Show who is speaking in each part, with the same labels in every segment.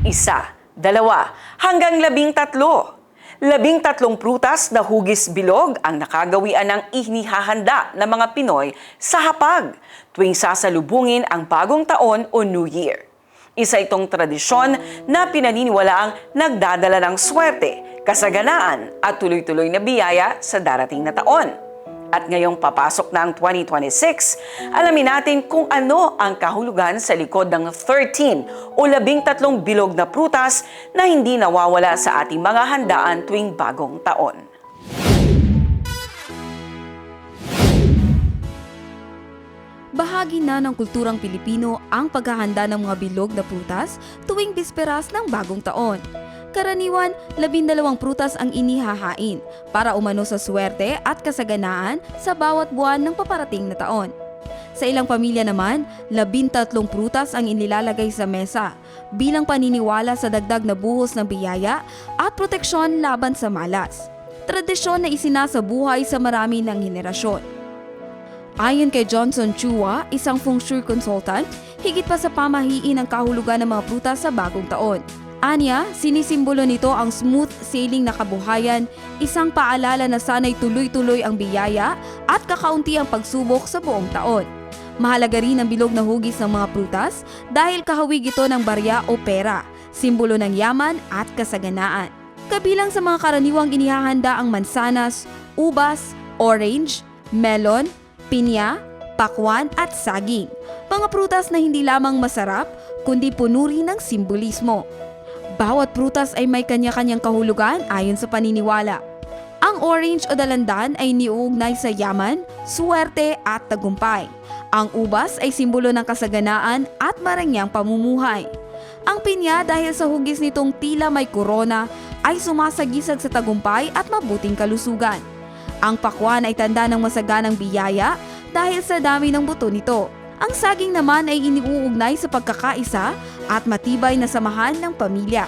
Speaker 1: 1, 2, hanggang 13. 13 prutas na hugis bilog ang nakagawian ng inihahanda ng mga Pinoy sa hapag tuwing sasalubungin ang bagong taon o New Year. Isa itong tradisyon na pinaniniwalaang nagdadala ng swerte, kasaganaan at tuloy-tuloy na biyaya sa darating na taon. At ngayong papasok na ang 2026, alamin natin kung ano ang kahulugan sa likod ng 13 o 13 bilog na prutas na hindi nawawala sa ating mga handaan tuwing bagong taon.
Speaker 2: Bahagi na ng kulturang Pilipino ang paghahanda ng mga bilog na prutas tuwing bisperas ng bagong taon. Karaniwan, 12 prutas ang inihahain para umano sa swerte at kasaganaan sa bawat buwan ng paparating na taon. Sa ilang pamilya naman, 13 prutas ang inilalagay sa mesa bilang paniniwala sa dagdag na buhos ng biyaya at proteksyon laban sa malas. Tradisyon na isinasabuhay sa marami ng henerasyon. Ayon kay Johnson Chua, isang feng shui consultant, higit pa sa pamahiin ang kahulugan ng mga prutas sa bagong taon. Anya, sinisimbolo nito ang smooth sailing na kabuhayan, isang paalala na sana'y tuloy-tuloy ang biyaya at kakaunti ang pagsubok sa buong taon. Mahalaga rin ang bilog na hugis ng mga prutas dahil kahawig ito ng barya o pera, simbolo ng yaman at kasaganaan. Kabilang sa mga karaniwang inihahanda ang mansanas, ubas, orange, melon, pinya, pakwan at saging. Mga prutas na hindi lamang masarap, kundi puno rin ng simbolismo. Bawat prutas ay may kanya-kanyang kahulugan ayon sa paniniwala. Ang orange o dalandan ay niuugnay sa yaman, suwerte at tagumpay. Ang ubas ay simbolo ng kasaganaan at marangyang pamumuhay. Ang pinya dahil sa hugis nitong tila may korona ay sumasagisag sa tagumpay at mabuting kalusugan. Ang pakwan ay tanda ng masaganang biyaya dahil sa dami ng buto nito. Ang saging naman ay iniuugnay sa pagkakaisa at matibay na samahan ng pamilya.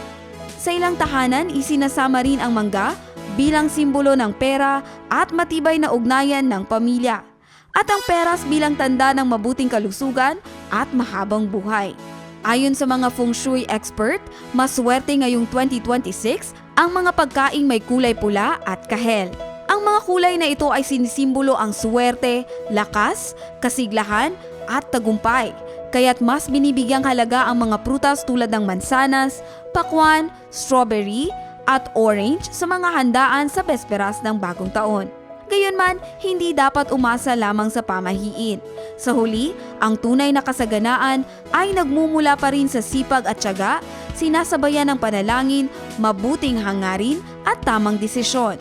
Speaker 2: Sa ilang tahanan, isinasama rin ang mangga bilang simbolo ng pera at matibay na ugnayan ng pamilya. At ang peras bilang tanda ng mabuting kalusugan at mahabang buhay. Ayon sa mga feng shui expert, maswerte ngayong 2026 ang mga pagkaing may kulay pula at kahel. Ang mga kulay na ito ay sinisimbolo ang swerte, lakas, kasiglahan, at tagumpay, kaya't mas binibigyang halaga ang mga prutas tulad ng mansanas, pakwan, strawberry, at orange sa mga handaan sa besperas ng bagong taon. Gayunman, hindi dapat umasa lamang sa pamahiin. Sa huli, ang tunay na kasaganaan ay nagmumula pa rin sa sipag at tiyaga, sinasabayan ng panalangin, mabuting hangarin at tamang desisyon.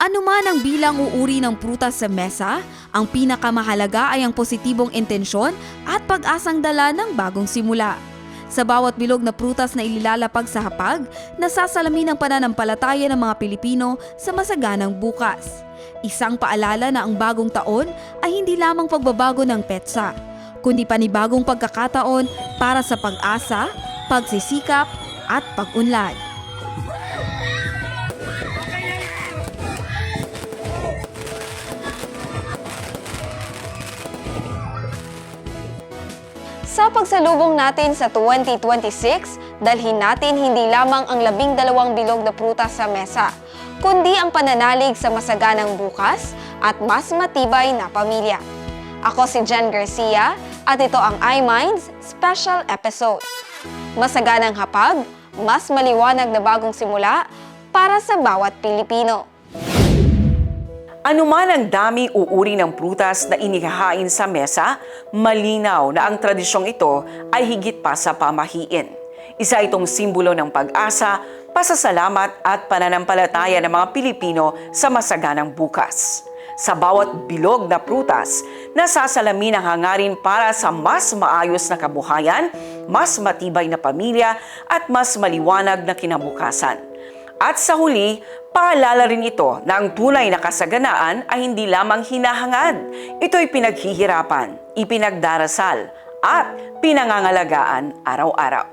Speaker 2: Ano man ang bilang uuri ng prutas sa mesa, ang pinakamahalaga ay ang positibong intensyon at pag-asang dala ng bagong simula. Sa bawat bilog na prutas na ililalapag sa hapag, nasasalamin ang pananampalataya ng mga Pilipino sa masaganang bukas. Isang paalala na ang bagong taon ay hindi lamang pagbabago ng petsa, kundi panibagong pagkakataon para sa pag-asa, pagsisikap at pag-unlad.
Speaker 3: Sa pagsalubong natin sa 2026, dalhin natin hindi lamang ang 12 bilog na prutas sa mesa, kundi ang pananalig sa masaganang bukas at mas matibay na pamilya. Ako si Jen Garcia at ito ang iMinds Special Episode. Masaganang hapag, mas maliwanag na bagong simula para sa bawat Pilipino.
Speaker 1: Ano man ang dami o uri ng prutas na inihahain sa mesa, malinaw na ang tradisyong ito ay higit pa sa pamahiin. Isa itong simbolo ng pag-asa, pasasalamat at pananampalataya ng mga Pilipino sa masaganang bukas. Sa bawat bilog na prutas, nasasalamin ang hangarin para sa mas maayos na kabuhayan, mas matibay na pamilya at mas maliwanag na kinabukasan. At sa huli, paalala rin ito na ang tunay na kasaganaan ay hindi lamang hinahangad. Ito'y pinaghihirapan, ipinagdarasal, at pinangangalagaan araw-araw.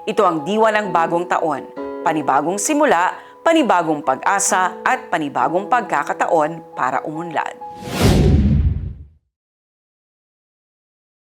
Speaker 1: Ito ang diwa ng bagong taon, panibagong simula panibagong pag-asa at panibagong pagkakataon para umunlad.